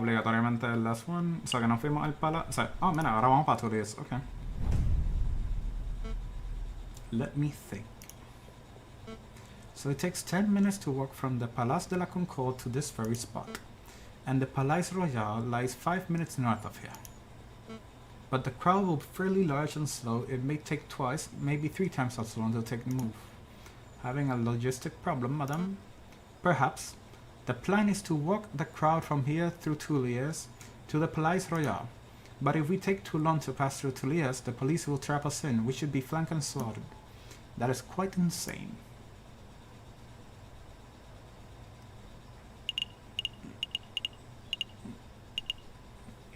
obligatoriamente el last one. O sea que nos fuimos al palacio. O sea, oh, mira, ahora vamos para Turis. Ok. Let me think. So it takes 10 minutes to walk from the Place de la Concorde to this very spot. And the Palais Royal lies 5 minutes north of here. But the crowd will be fairly large and slow. It may take twice, maybe 3 times as long to take the move. Having a logistic problem, madame? Perhaps. The plan is to walk the crowd from here through Toulouse to the Palais Royal. But if we take too long to pass through Toulouse, the police will trap us in. We should be flanked and slaughtered. That is quite insane.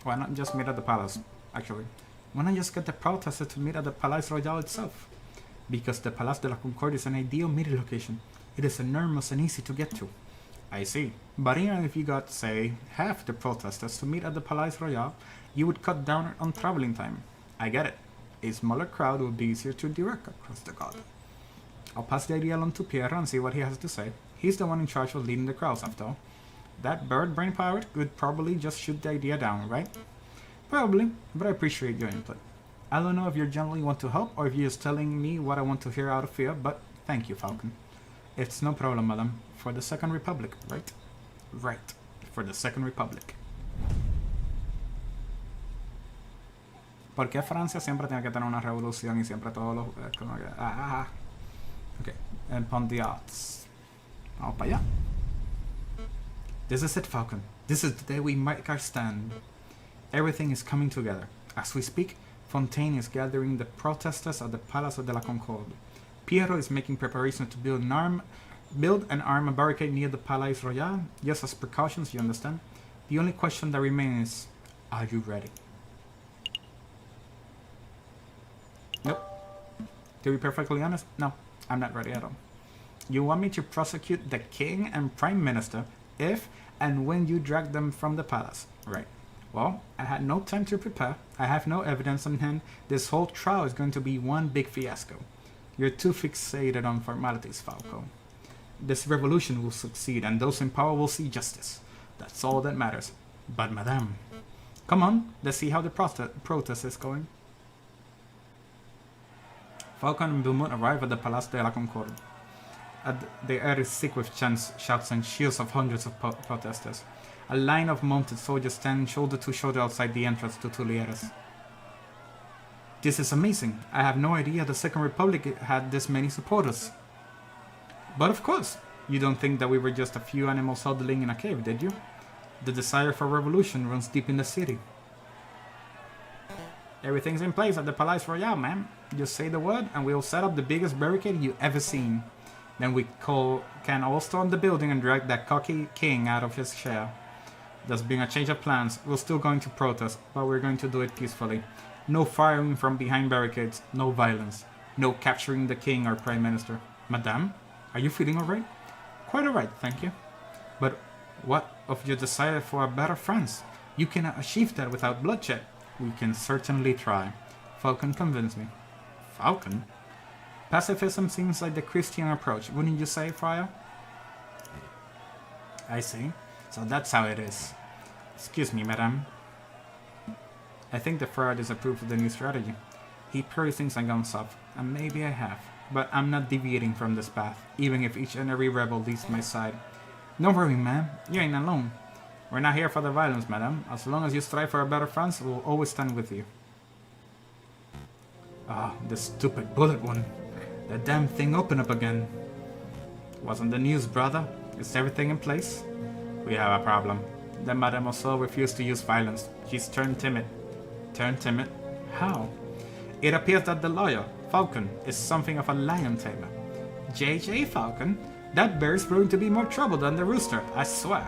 Why not just meet at the palace? Actually, why not just get the protesters to meet at the Palais Royal itself? Because the Place de la Concorde is an ideal meeting location. It is enormous and easy to get to. I see. But even if you got, say, half the protesters to meet at the Palais Royal, you would cut down on traveling time. I get it. A smaller crowd would be easier to direct across the garden. I'll pass the idea along to Pierre and see what he has to say. He's the one in charge of leading the crowds, after all. That bird brain powered could probably just shoot the idea down, right? Probably, but I appreciate your input. I don't know if you generally want to help or if you're just telling me what I want to hear out of fear, but thank you, Falcon. It's no problem, madam. For the Second Republic, right? Right. For the Second Republic. ¿Por qué Francia siempre tiene que tener una revolución y siempre todos los... como que, Ok. And Pondiats. Vamos para allá. This is it, Falcon. This is the day we make our stand. Everything is coming together. As we speak, Fontaine is gathering the protesters at the Palace de la Concorde. Piero is making preparations to build and arm a barricade near the Palais Royal, just as precautions, you understand? The only question that remains is, are you ready? Nope. To be perfectly honest, no, I'm not ready at all. You want me to prosecute the king and prime minister if and when you drag them from the palace, right? Well, I had no time to prepare. I have no evidence on hand. This whole trial is going to be one big fiasco. You're too fixated on formalities, Falco. This revolution will succeed, and those in power will see justice. That's all that matters. But, madame, come on, let's see how the protest is going. Falcon and Beaumont arrive at the Place de la Concorde. The air is thick with chants, shouts, and cheers of hundreds of protesters. A line of mounted soldiers stand shoulder to shoulder outside the entrance to Tuileries. This is amazing. I have no idea the Second Republic had this many supporters. But of course, you don't think that we were just a few animals huddling in a cave, did you? The desire for revolution runs deep in the city. Everything's in place at the Palais Royal, ma'am. Just say the word and we'll set up the biggest barricade you've ever seen. Then we can all storm the building and drag that cocky king out of his chair. There's been a change of plans. We're still going to protest, but we're going to do it peacefully. No firing from behind barricades, no violence. No capturing the king or prime minister. Madame, are you feeling alright? Quite alright, thank you. But what of your desire for a better France? You cannot achieve that without bloodshed. We can certainly try. Falcon convinced me. Falcon? Pacifism seems like the Christian approach, wouldn't you say, Friar? I see. So that's how it is. Excuse me, madame. I think the Friar disapproved of the new strategy. He probably thinks I'm gone soft, and maybe I have. But I'm not deviating from this path, even if each and every rebel leaves my side. Don't worry, ma'am. You ain't alone. We're not here for the violence, madame. As long as you strive for a better France, we'll always stand with you. Ah, the stupid bullet one. The damn thing opened up again. Wasn't the news, brother? Is everything in place? We have a problem. The mademoiselle refused to use violence. She's turned timid. Turned timid? How? It appears that the lawyer, Falcon, is something of a lion tamer. J.J. Falcon? That bear's proving to be more trouble than the rooster, I swear.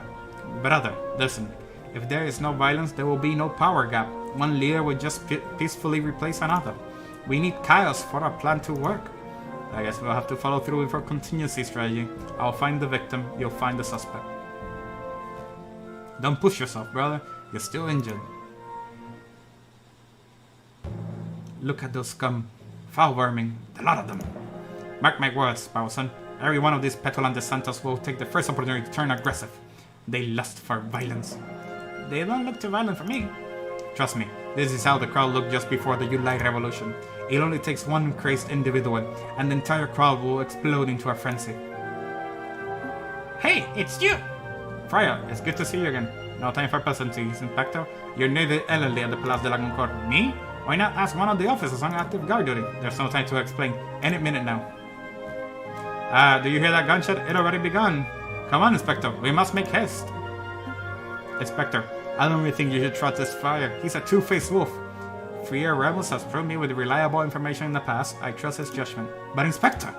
Brother, listen. If there is no violence, there will be no power gap. One leader will just peacefully replace another. We need chaos for our plan to work. I guess we'll have to follow through with our contingency strategy. I'll find the victim, you'll find the suspect. Don't push yourself, brother. You're still injured. Look at those scum. Foul vermin. A lot of them. Mark my words, Bowson. Every one of these petulant DeSantos will take the first opportunity to turn aggressive. They lust for violence. They don't look too violent for me. Trust me, this is how the crowd looked just before the July Revolution. It only takes one crazed individual, and the entire crowd will explode into a frenzy. Hey, it's you! Friar, it's good to see you again. No time for pleasantries, Inspector. You're near the elderly at the Place de la Concorde. Me? Why not ask one of the officers on active guard duty? There's no time to explain. Any minute now. Do you hear that gunshot? It already begun. Come on, Inspector. We must make haste. Inspector, I don't really think you should trust this friar. He's a two-faced wolf. Friar Rebels has proved me with reliable information in the past. I trust his judgment. But Inspector,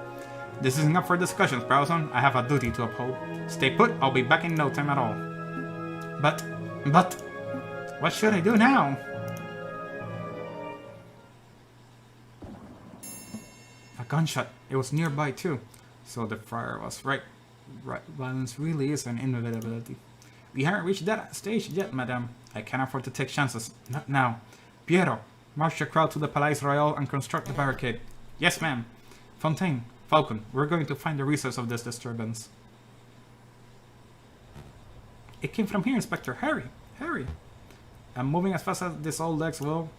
this isn't up for discussion, Sproutson. I have a duty to uphold. Stay put. I'll be back in no time at all. But, what should I do now? A gunshot. It was nearby too. So the friar was right. Violence really is an inevitability. We haven't reached that stage yet, madame. I can't afford to take chances. Not now. Piero, march the crowd to the Palais Royal and construct the barricade. Yes, ma'am. Fontaine, Falcon, we're going to find the reasons of this disturbance. It came from here, Inspector. Hurry! Hurry! I'm moving as fast as this old legs will.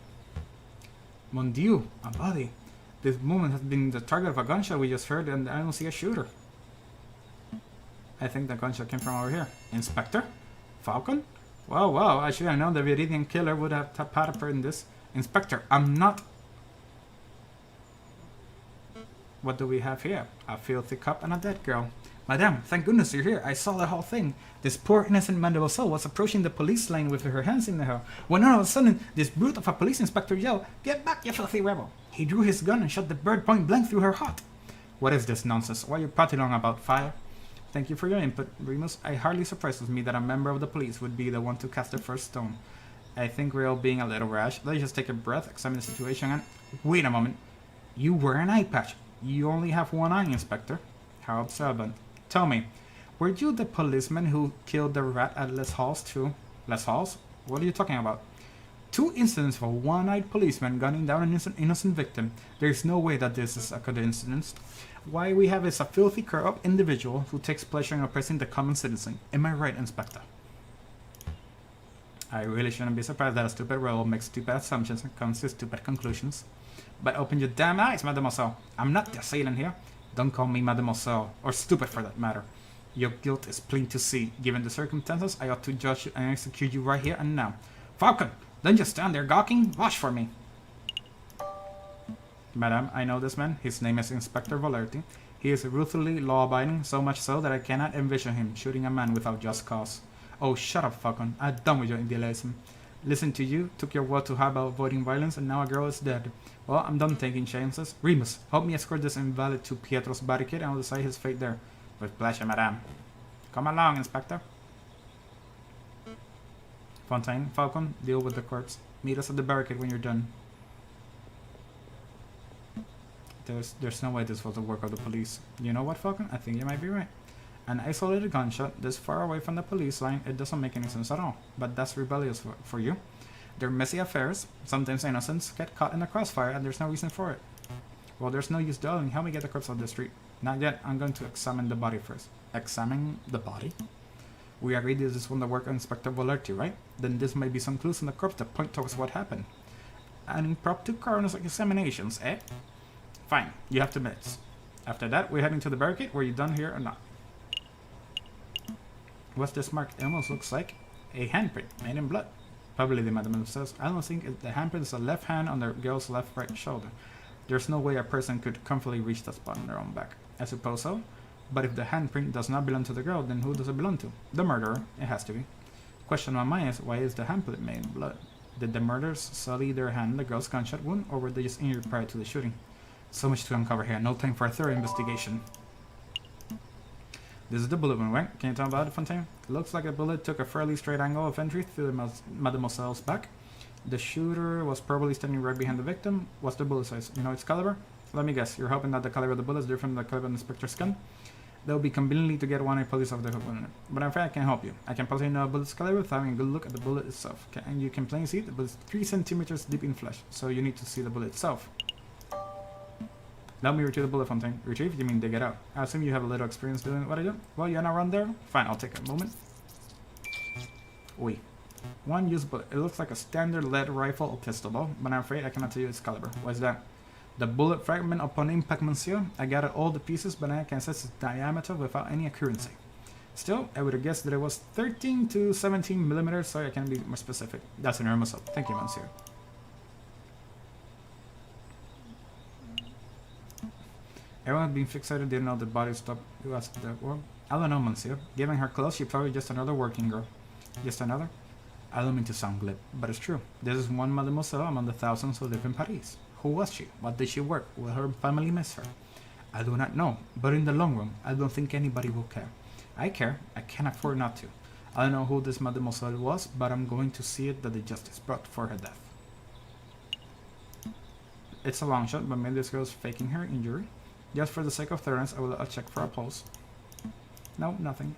Mon Dieu, a body. This woman has been the target of a gunshot we just heard, and I don't see a shooter. I think the gunshot came from over here. Inspector? Falcon? Well, I should have known the Viridian killer would have had a part in this. Inspector, I'm not... What do we have here? A filthy cup and a dead girl. Madame, thank goodness you're here. I saw the whole thing. This poor innocent mademoiselle was approaching the police lane with her hands in the air, when all of a sudden, this brute of a police inspector yelled, "Get back, you filthy rebel!" He drew his gun and shot the bird point blank through her heart. What is this nonsense? What are you prattling on about, fire? Thank you for your input, Remus. It hardly surprises me that a member of the police would be the one to cast the first stone. I think we're all being a little rash. Let's just take a breath, examine the situation, and... Wait a moment. You wear an eye patch. You only have one eye, Inspector. How observant. Tell me, were you the policeman who killed the rat at Les Halls too? Les Halls? What are you talking about? 2 incidents of a one-eyed policeman gunning down an innocent victim. There is no way that this is a coincidence. Why we have is a filthy, corrupt individual who takes pleasure in oppressing the common citizen. Am I right, Inspector? I really shouldn't be surprised that a stupid rebel makes stupid assumptions and comes to stupid conclusions. But open your damn eyes, mademoiselle. I'm not the assailant here. Don't call me mademoiselle, or stupid for that matter. Your guilt is plain to see. Given the circumstances, I ought to judge you and execute you right here and now. Falcon, don't just stand there gawking. Watch for me. Madame, I know this man. His name is Inspector Volerti. He is ruthlessly law-abiding, so much so that I cannot envision him shooting a man without just cause. Oh, shut up, Falcon. I'm done with your idealism. Listen to you, took your word to her about avoiding violence, and now a girl is dead. Well, I'm done taking chances. Remus, help me escort this invalid to Pietro's barricade, and I'll decide his fate there. With pleasure, madame. Come along, Inspector. Fontaine, Falcon, deal with the corpse. Meet us at the barricade when you're done. There's no way this was the work of the police. You know what, Falcon? I think you might be right. An isolated gunshot this far away from the police line, it doesn't make any sense at all. But that's rebellious for you. They're messy affairs. Sometimes innocents get caught in the crossfire and there's no reason for it. Well, there's no use dwelling. Help me get the corpse off the street. Not yet. I'm going to examine the body first. Examine the body? We agreed this is from the work of Inspector Volerti, right? Then this might be some clues in the corpse that point towards what happened. An impromptu coroner's examinations, eh? Fine. You have 2 minutes. After that, we're heading to the barricade. Were you done here or not? What's this mark? It almost looks like a handprint made in blood. Probably the madam says. I don't think the handprint is a left hand on the girl's right shoulder. There's no way a person could comfortably reach that spot on their own back. I suppose so. But if the handprint does not belong to the girl, then who does it belong to? The murderer. It has to be. Question on my mind is, why is the handprint made in blood? Did the murderers sully their hand in the girl's gunshot wound, or were they just injured prior to the shooting? So much to uncover here. No time for a thorough investigation. This is the bullet wound, right? Can you tell about it, Fontaine? It looks like a bullet took a fairly straight angle of entry through the mademoiselle's back. The shooter was probably standing right behind the victim. What's the bullet size? You know its caliber? Let me guess. You're hoping that the caliber of the bullet is different than the caliber of the inspector's gun? That would be conveniently to get one police off the hook on it. But I'm afraid I can't help you. I can possibly know a bullet's caliber without having a good look at the bullet itself. Okay? And you can plainly see the bullet is 3 centimeters deep in flesh. So you need to see the bullet itself. Let me retrieve the bullet, Fontaine. Retrieve? You mean dig it out. I assume you have a little experience doing what I do? Well, you're not run there? Fine, I'll take a moment. Oui. One used bullet. It looks like a standard lead rifle or pistol, but I'm afraid I cannot tell you its caliber. What's that? The bullet fragment upon impact, monsieur. I gathered all the pieces, but I can assess its diameter without any accuracy. Still, I would have guessed that it was 13 to 17 millimeters, so I can be more specific. That's an enormous help. Thank you, monsieur. Everyone being fixated didn't know the body stopped. Who asked that? Well, I don't know, monsieur. Given her clothes, she's probably just another working girl. Just another? I don't mean to sound glib, but it's true. This is one mademoiselle among the thousands who live in Paris. Who was she? What did she work? Will her family miss her? I do not know, but in the long run, I don't think anybody will care. I care. I can't afford not to. I don't know who this mademoiselle was, but I'm going to see it that the justice brought for her death. It's a long shot, but maybe this girl's faking her injury. Just for the sake of thoroughness, I will check for a pulse. No, nothing.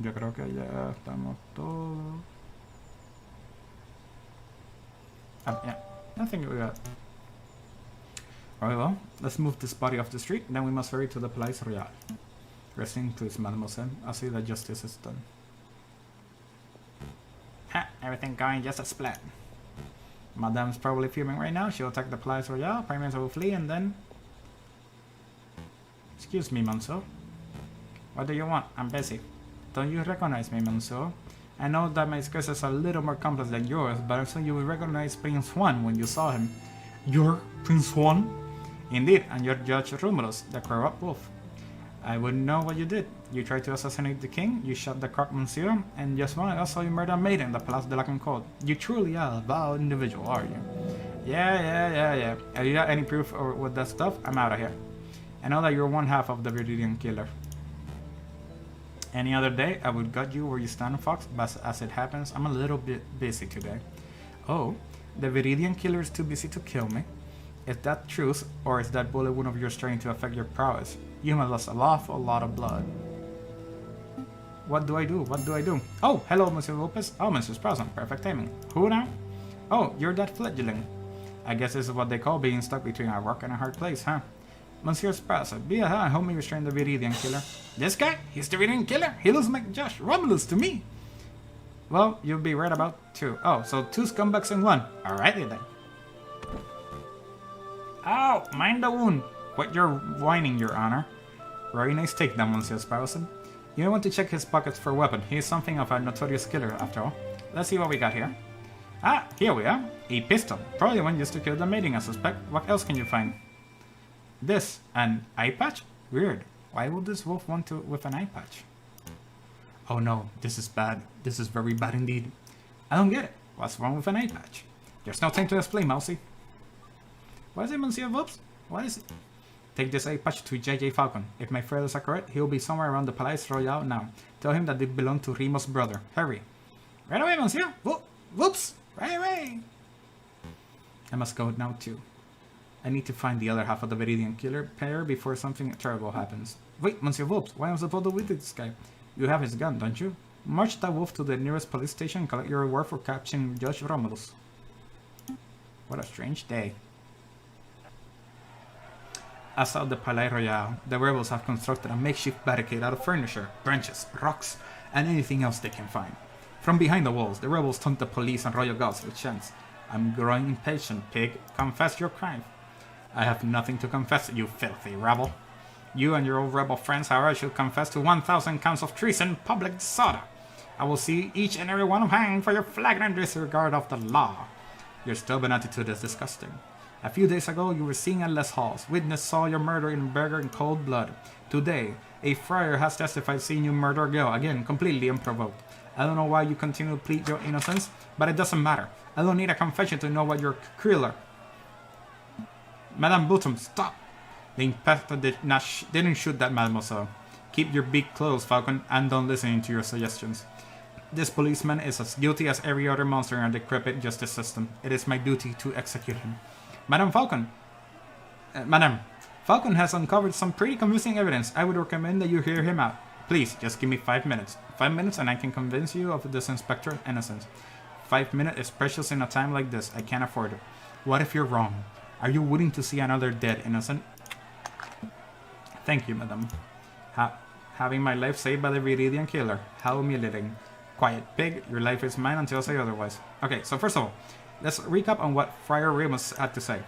Yo creo que ya estamos todos. Yeah, I think we got. Alright, well, let's move this body off the street, then we must hurry to the Palais Royal. Rest in peace, mademoiselle. I see that justice is done. Ha! Everything going just as planned. Madame's probably fuming right now. She'll attack the Palais Royal, Prime Minister will flee, and then... Excuse me, monsieur. What do you want? I'm busy. Don't you recognize me, monsieur? I know that my skills is a little more complex than yours, but I'm sure you will recognize Prince Juan when you saw him. You're Prince Juan? Indeed, and you're Judge Romulus, the corrupt wolf. I wouldn't know what you did. You tried to assassinate the king, you shot the croque monsieur, and just one I saw you murder a maiden in the Place de la Concorde. You truly are a vile individual, are you? Yeah. Have you got any proof with that stuff? I'm out of here. I know that you're one half of the Viridian killer. Any other day, I would gut you where you stand, Fox, but as it happens, I'm a little bit busy today. Oh, the Viridian killer is too busy to kill me? Is that truth, or is that bullet wound of yours trying to affect your prowess? You must lost an awful lot of blood. What do I do? What do I do? Oh, hello, Monsieur Lopez. Oh, Mrs. Present. Perfect timing. Who now? Oh, you're that fledgling. I guess this is what they call being stuck between a rock and a hard place, huh? Monsieur Sparsa, be a hand, help me restrain the Viridian killer. This guy? He's the Viridian killer? He looks like Josh Romulus to me. Well, you'll be right about two. Oh, so two scumbags in one. Alrighty then. Ow! Mind the wound. Quit your whining, Your Honor. Very nice takedown, Monsieur Sparsa. You may want to check his pockets for a weapon. He is something of a notorious killer, after all. Let's see what we got here. Ah, here we are. A pistol. Probably one used to kill the maiden, I suspect. What else can you find? This, an eye patch? Weird. Why would this wolf want to with an eye patch? Oh no, this is bad. This is very bad indeed. I don't get it. What's wrong with an eye patch? There's no time to explain, Mousy. What is it, Monsieur Whoops? What is it? Take this eye patch to J.J. Falcon. If my friends are correct, he'll be somewhere around the Palais Royal now. Tell him that they belong to Remo's brother. Hurry. Right away, Monsieur. Whoops. Right away. I must go now too. I need to find the other half of the Viridian killer pair before something terrible happens. Wait, Monsieur Whoops, why am I supposed to with this guy? You have his gun, don't you? March that wolf to the nearest police station and collect your reward for capturing Judge Romulus. What a strange day. Outside the Palais Royal, the rebels have constructed a makeshift barricade out of furniture, branches, rocks, and anything else they can find. From behind the walls, the rebels taunt the police and royal guards with chants. I'm growing impatient, pig. Confess your crime. I have nothing to confess, you filthy rebel. You and your old rebel friends, however, should confess to 1,000 counts of treason, public disorder. I will see each and every one of hanged for your flagrant disregard of the law. Your stubborn attitude is disgusting. A few days ago, you were seen at Les Halls. Witness saw your murder in Berger in cold blood. Today, a friar has testified seeing you murder a girl, again, completely unprovoked. I don't know why you continue to plead your innocence, but it doesn't matter. I don't need a confession to know what you're killer. Madame Bottom, stop! The inspector didn't shoot that mademoiselle. Keep your beak closed, Falcon, and don't listen to your suggestions. This policeman is as guilty as every other monster in our decrepit justice system. It is my duty to execute him. Madame Falcon has uncovered some pretty convincing evidence. I would recommend that you hear him out. Please, just give me 5 minutes. 5 minutes and I can convince you of this inspector's innocence. 5 minutes is precious in a time like this. I can't afford it. What if you're wrong? Are you willing to see another dead innocent? Thank you, madam. Having my life saved by the Viridian killer. How humiliating. Quiet pig, your life is mine until I say otherwise. Okay, so first of all, let's recap on what Friar Remus had to say.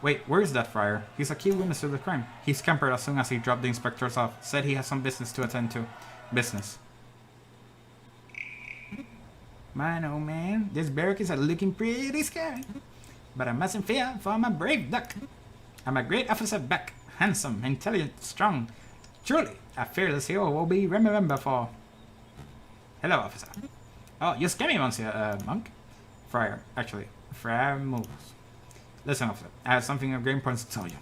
Wait, where is that friar? He's a key witness to the crime. He scampered as soon as he dropped the inspectors off. Said he has some business to attend to. Business. Man, oh man, these barricades are looking pretty scary. But I mustn't fear, for I'm a brave duck. I'm a great officer back. Handsome, intelligent, strong. Truly, a fearless hero will be remembered for. Hello, officer. Oh, you scare me, monsieur, monk. Friar, actually. Friar moves. Listen, officer, I have something of great importance to tell you.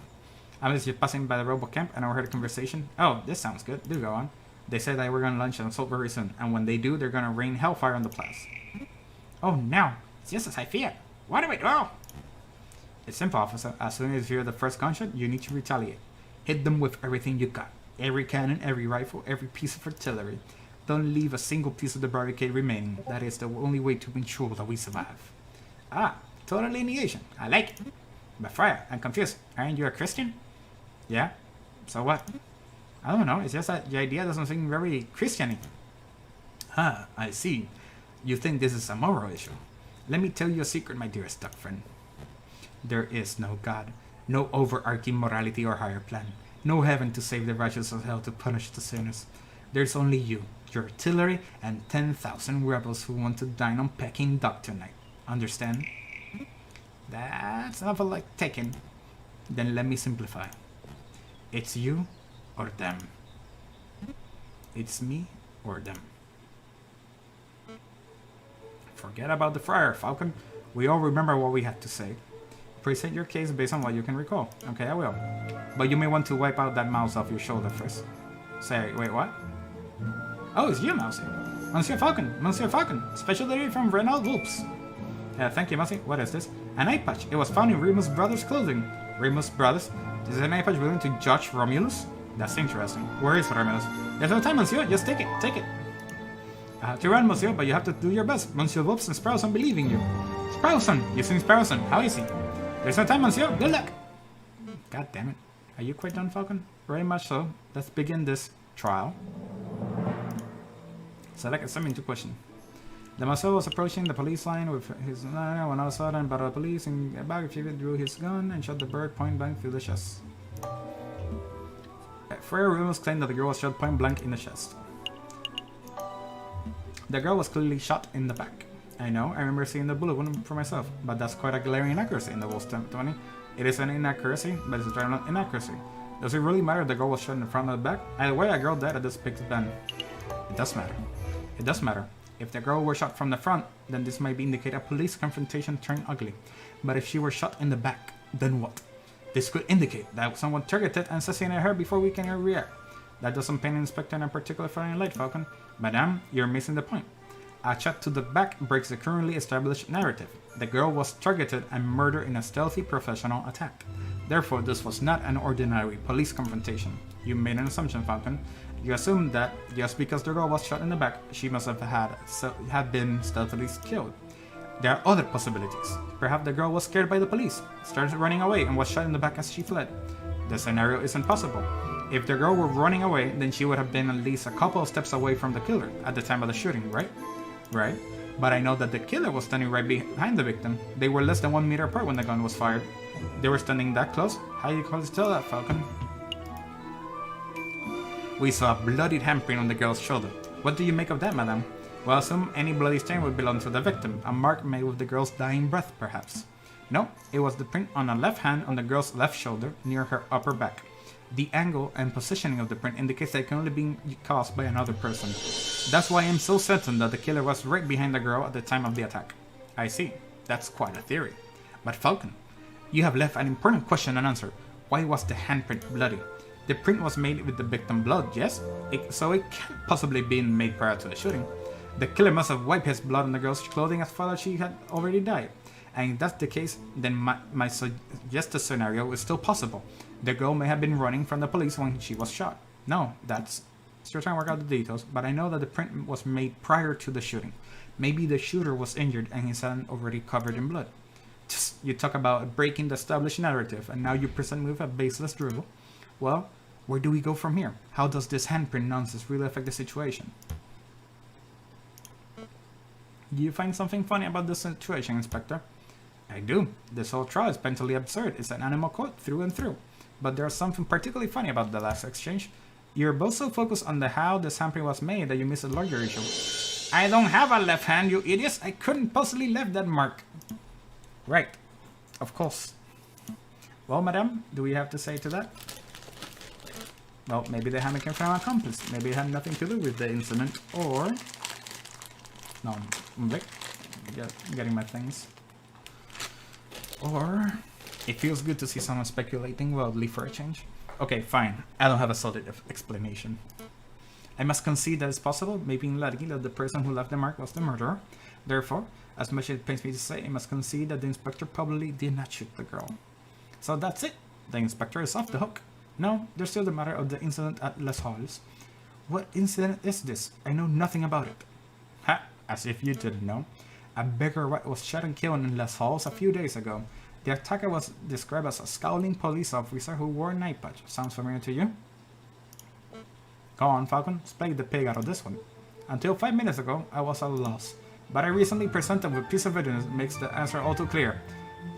I was just passing by the robot camp and I overheard a conversation. Oh, this sounds good. Do go on. They said that we're going to launch an assault very soon, and when they do, they're going to rain hellfire on the place. Oh no, it's just as I feared. What do we do? It's simple, officer. As soon as you hear the first gunshot, you need to retaliate. Hit them with everything you got. Every cannon, every rifle, every piece of artillery. Don't leave a single piece of the barricade remaining. That is the only way to ensure that we survive. Ah, total negation. I like it. But Friar, I'm confused. Aren't you a Christian? Yeah? So what? I don't know. It's just that the idea doesn't seem very Christian-y. Ah, I see. You think this is a moral issue. Let me tell you a secret, my dearest duck friend. There is no God, no overarching morality or higher plan, no heaven to save the righteous or hell to punish the sinners. There's only you, your artillery, and 10,000 rebels who want to dine on Peking duck tonight. Understand? That's not like Tekken. Then let me simplify. It's you or them. It's me or them. Forget about the friar, Falcon. We all remember what we had to say. Present your case based on what you can recall. Okay, I will. But you may want to wipe out that mouse off your shoulder first. Say, wait, what? Oh, it's you, Mousy. Monsieur Falcon. Special delivery from Renault Whoops. Thank you, Mousy. What is this? An eye patch. It was found in Remus Brothers' clothing. Remus Brothers? Is an eye patch willing to judge Romulus? That's interesting. Where is Romulus? There's no time, Monsieur. Just take it. Take it. To run, Monsieur, but you have to do your best. Monsieur Whoops and Sproutson believe in you. Sproutson! You've seen Sproutson. How is he? There's no time, Monsieur. Good luck! God damn it. Are you quite done, Falcon? Very much so. Let's begin this trial. Select a summon to question. The Monsieur was approaching the police line with his when all of a sudden but the police in a bag drew his gun and shot the bird point blank through the chest. Friar Remus claimed that the girl was shot point blank in the chest. The girl was clearly shot in the back. I know, I remember seeing the bullet wound for myself, but that's quite a glaring inaccuracy in the Wolf's testimony. It is an inaccuracy, but it's a general inaccuracy. Does it really matter if the girl was shot in the front or the back? Either way, a girl died at this pig's den. It does matter. It does matter. If the girl were shot from the front, then this might indicate a police confrontation turned ugly. But if she were shot in the back, then what? This could indicate that someone targeted and assassinated her before we can react. That doesn't paint an inspector in a particular fine light, Falcon. Madame, you're missing the point. A shot to the back breaks the currently established narrative. The girl was targeted and murdered in a stealthy professional attack. Therefore, this was not an ordinary police confrontation. You made an assumption, Falcon. You assumed that just because the girl was shot in the back, she must have been stealthily killed. There are other possibilities. Perhaps the girl was scared by the police, started running away, and was shot in the back as she fled. The scenario isn't possible. If the girl were running away, then she would have been at least a couple of steps away from the killer at the time of the shooting, right? Right. But I know that the killer was standing right behind the victim. They were less than 1 meter apart when the gun was fired. They were standing that close? How do you tell that, Falcon? We saw a bloodied handprint on the girl's shoulder. What do you make of that, madame? Well, assume any bloody stain would belong to the victim. A mark made with the girl's dying breath, perhaps. No, it was the print on the left hand on the girl's left shoulder, near her upper back. The angle and positioning of the print indicates that it can only be caused by another person. That's why I'm so certain that the killer was right behind the girl at the time of the attack. I see. That's quite a theory. But Falcon, you have left an important question unanswered. Why was the handprint bloody? The print was made with the victim's blood, yes? So it can't possibly been made prior to the shooting. The killer must have wiped his blood on the girl's clothing as far as she had already died. And if that's the case, then my suggested scenario is still possible. The girl may have been running from the police when she was shot. No, that's... Still trying to work out the details, but I know that the print was made prior to the shooting. Maybe the shooter was injured and his hand already covered in blood. Just, you talk about breaking the established narrative, and now you present me with a baseless dribble. Well, where do we go from here? How does this handprint nonsense really affect the situation? Do you find something funny about this situation, Inspector? I do. This whole trial is mentally absurd. It's an animal code through and through. But there's something particularly funny about the last exchange. You're both so focused on the how this handprint was made that you missed a larger issue. I don't have a left hand, you idiots! I couldn't possibly leave that mark. Right. Of course. Well, madame, do we have to say to that? Well, maybe the hammer came from an accomplice. Maybe it had nothing to do with the incident, or... No, I'm like, getting my things. Or... It feels good to see someone speculating wildly for a change. Okay, fine. I don't have a solid explanation. I must concede that it's possible, maybe likely, that the person who left the mark was the murderer. Therefore, as much as it pains me to say, I must concede that the inspector probably did not shoot the girl. So that's it. The inspector is off the hook. No, there's still the matter of the incident at Les Halls. What incident is this? I know nothing about it. Ha! As if you didn't know. A beggar rat was shot and killed in Les Halls a few days ago. The attacker was described as a scowling police officer who wore a night patch. Sounds familiar to you? Go on, Falcon. Splay the pig out of this one. Until 5 minutes ago, I was at a loss. But I recently presented with a piece of evidence that makes the answer all too clear.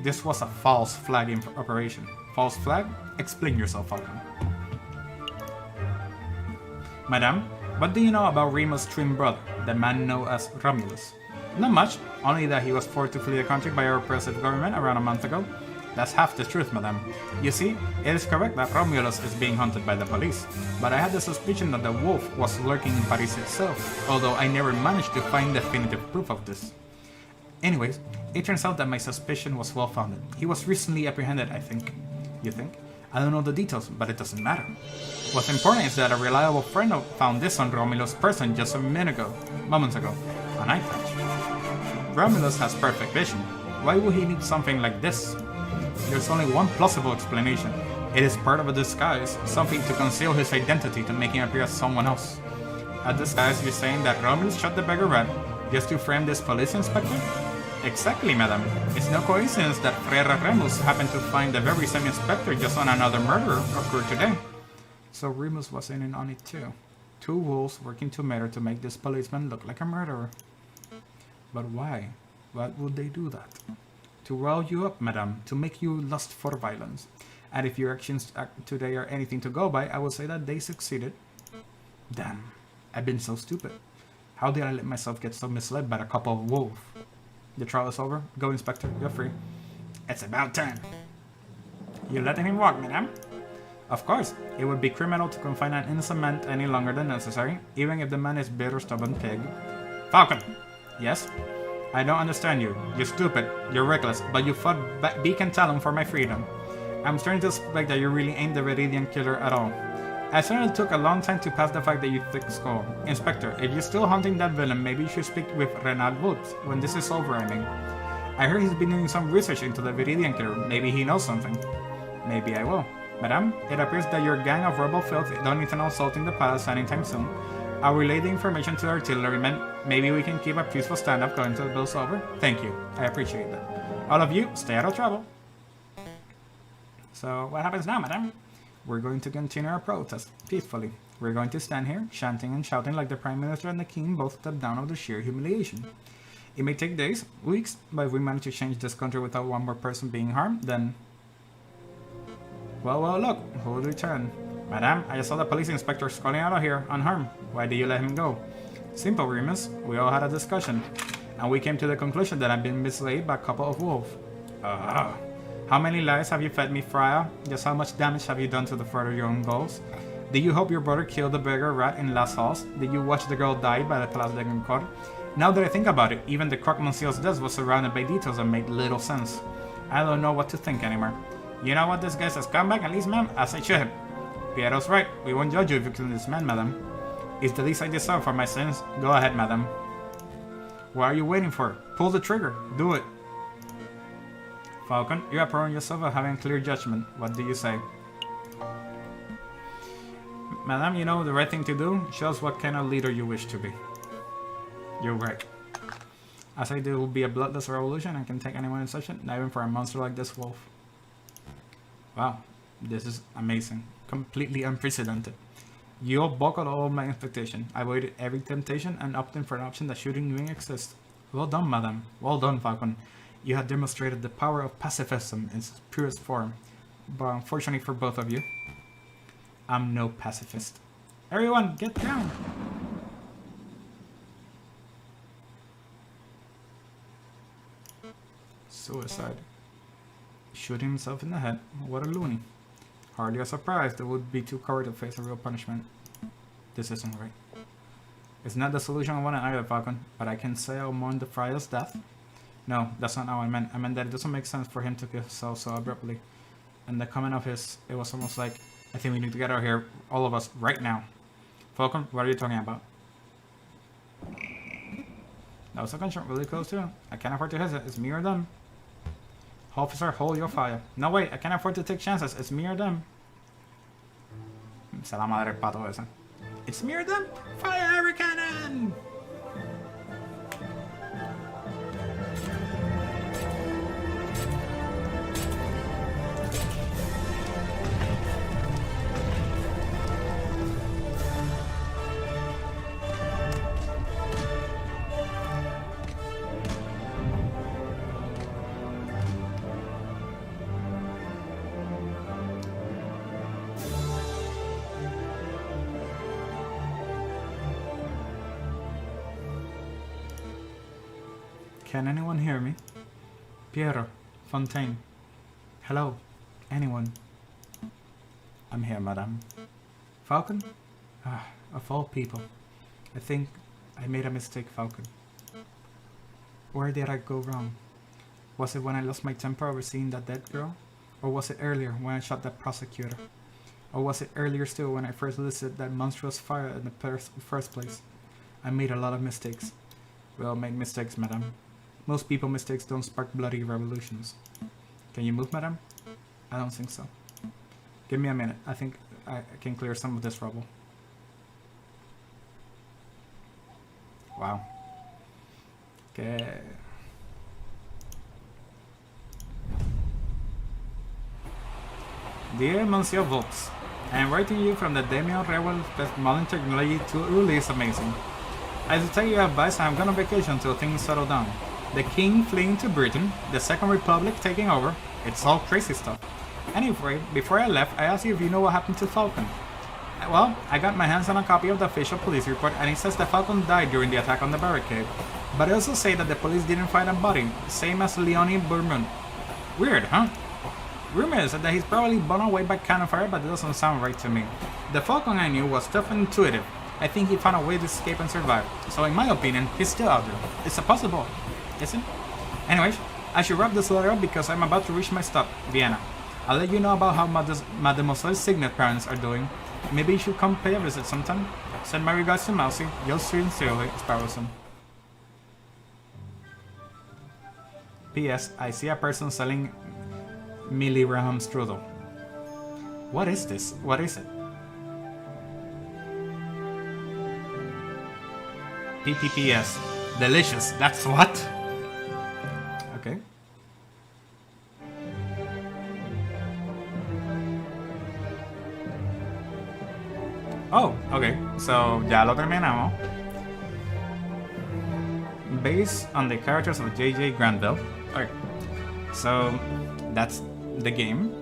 This was a false flag operation. False flag? Explain yourself, Falcon. Madame, what do you know about Remus' twin brother, the man known as Romulus? Not much, only that he was forced to flee the country by our oppressive government around a month ago. That's half the truth, madame. You see, it is correct that Romulus is being hunted by the police, but I had the suspicion that the wolf was lurking in Paris itself, although I never managed to find definitive proof of this. Anyways, it turns out that my suspicion was well-founded. He was recently apprehended, I think. You think? I don't know the details, but it doesn't matter. What's important is that a reliable friend found this on Romulus' person just moments ago, an eye patch. Romulus has perfect vision. Why would he need something like this? There's only one plausible explanation. It is part of a disguise, something to conceal his identity to make him appear as someone else. A disguise, you're saying that Romulus shot the beggar rat just to frame this police inspector? Exactly, madam. It's no coincidence that Frere Remus happened to find the very same inspector just on another murder occurred today. So Remus was in on it too. Two wolves working together to make this policeman look like a murderer. But why? Why would they do that? To rile you up, madam, to make you lust for violence. And if your actions today are anything to go by, I will say that they succeeded. Damn, I've been so stupid. How did I let myself get so misled by a couple of wolves? The trial is over. Go, Inspector. You're free. It's about time. You letting him walk, madam? Of course. It would be criminal to confine an innocent man any longer than necessary, even if the man is bitter, stubborn pig. Falcon! Yes? I don't understand you. You're stupid. You're reckless. But you fought beak and talon for my freedom. I'm starting to suspect that you really ain't the Viridian killer at all. I certainly took a long time to pass the fact that you thick skull. Inspector, if you're still hunting that villain, maybe you should speak with Renard Woods. When this is over, I mean. I heard he's been doing some research into the Viridian killer. Maybe he knows something. Maybe I will. Madame, it appears that your gang of rebel filth don't intend on assaulting the palace anytime soon. I'll relay the information to the artillerymen. Maybe we can keep a peaceful stand-up going until the bill's over. Thank you. I appreciate that. All of you, stay out of trouble. So, what happens now, madame? We're going to continue our protest, peacefully. We're going to stand here, chanting and shouting like the Prime Minister and the King both stepped down of the sheer humiliation. It may take days, weeks, but if we manage to change this country without one more person being harmed, then... Well, look, who will return? Madame, I saw the police inspector calling out of here, unharmed. Why did you let him go? Simple, Remus. We all had a discussion, and we came to the conclusion that I've been misled by a couple of wolves. How many lies have you fed me, Freya? Just how much damage have you done to the further your own goals? Did you hope your brother killed the beggar rat in Las Halls? Did you watch the girl die by the Place de Goncourt? Now that I think about it, even the Croque-Monsieur's death was surrounded by details that made little sense. I don't know what to think anymore. You know what, this guy's a scumbag, at least, ma'am, as I should. Piero's right. We won't judge you if you kill this man, madam. Is the least I deserve for my sins? Go ahead, madam. What are you waiting for? Pull the trigger. Do it. Falcon, you are proven yourself of having clear judgment. What do you say? Madam, you know the right thing to do. Show us what kind of leader you wish to be. You're right. As I do, it will be a bloodless revolution and can take anyone in session, not even for a monster like this wolf. Wow, this is amazing. Completely unprecedented. You all buckled all my expectation. I avoided every temptation and opted for an option that shouldn't even exist. Well done, madam. Well done, Falcon. You have demonstrated the power of pacifism in its purest form. But unfortunately for both of you, I'm no pacifist. Everyone, get down! Suicide. Shooting himself in the head. What a loony. Hardly a surprise. They would be too coward to face a real punishment. This isn't right. It's not the solution I wanted either, Falcon, but I can say I'll mourn the Friar's death. No, that's not how I meant. I meant that it doesn't make sense for him to kill himself so abruptly. And the comment of his, it was almost like, I think we need to get out of here, all of us, right now. Falcon, what are you talking about? That was a gunshot really close too. I can't afford to hesitate. It's me or them. Officer, hold your fire. No, wait, I can't afford to take chances. It's me or them. Se la madre el pato ese. It's me or them. Fire every cannon! Can anyone hear me? Piero, Fontaine. Hello, anyone? I'm here, madame. Falcon? Ah, of all people. I think I made a mistake, Falcon. Where did I go wrong? Was it when I lost my temper over seeing that dead girl? Or was it earlier when I shot that prosecutor? Or was it earlier still when I first listed that monstrous fire in the first place? I made a lot of mistakes. We all made mistakes, madame. Most people mistakes don't spark bloody revolutions. Can you move, madam? I don't think so. Give me a minute. I think I can clear some of this rubble. Wow. Okay. Dear Monsieur Volks, I am writing you from the Demian Rebel best modern technology tool really is amazing. As to take your advice, I am going on vacation until things settle down. The king fleeing to Britain, the Second Republic taking over, it's all crazy stuff. Anyway, before I left, I asked you if you know what happened to Falcon. Well, I got my hands on a copy of the official police report and it says that Falcon died during the attack on the barricade. But it also say that the police didn't find a body, same as Leonie Bourmont. Weird, huh? Rumors that he's probably blown away by cannon fire, but it doesn't sound right to me. The Falcon I knew was tough and intuitive. I think he found a way to escape and survive. So in my opinion, he's still out there. It's a possible. Isn't? Anyways, I should wrap this letter up because I'm about to reach my stop, Vienna. I'll let you know about how Mademoiselle Signet parents are doing. Maybe you should come pay a visit sometime. Send my regards to Mousy. Yours sincerely, Sparrowson. P.S. I see a person selling milligram strudel. What is this? What is it? PPPS. Delicious. That's what? Okay. Oh, okay. So, ya lo terminamos. Based on the characters of J.J. Granville. Okay. So, that's the game.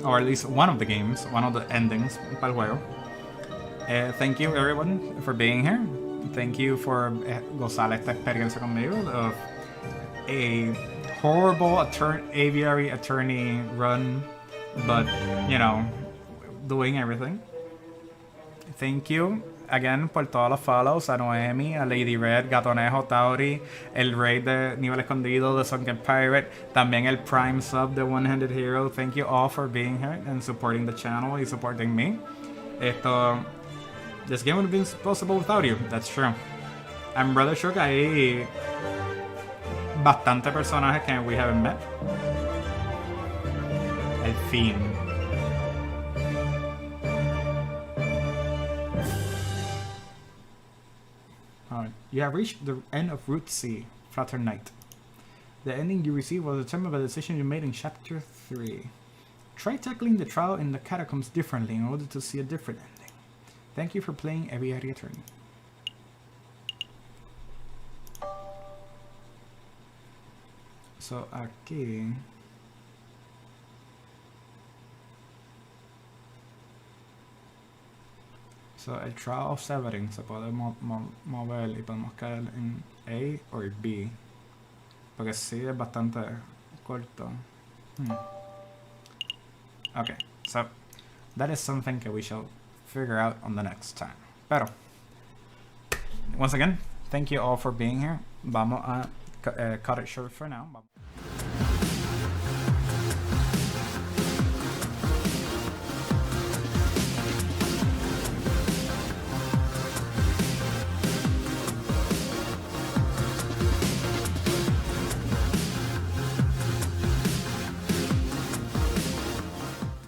Or at least one of the games. One of the endings para el juego. Thank you everyone for being here. Thank you for gozar esta experiencia conmigo of a horrible aviary attorney run, but, you know, doing everything. Thank you again por todos los follows, a Noemi, a Lady Red, Gatonejo, Tauri, el Rey de Nivel Escondido, the Sunken Pirate, también el Prime Sub, the One-Handed Hero. Thank you all for being here and supporting the channel and supporting me. This game would have been possible without you, that's true. I'm rather sure que hay bastante personajes que we haven't met. El fin. Alright, you have reached the end of Route C. Fraternite. The ending you received was determined by the decision you made in Chapter 3. Try tackling the trial in the catacombs differently in order to see a different ending. Thank you for playing Aviary Attorney. So, aquí... So, el trial of severing se puede mover y podemos caer en A o B. Porque sí es bastante corto. Okay, so that is something that we shall figure out on the next time. Pero, once again, thank you all for being here. Vamos a cut it short for now.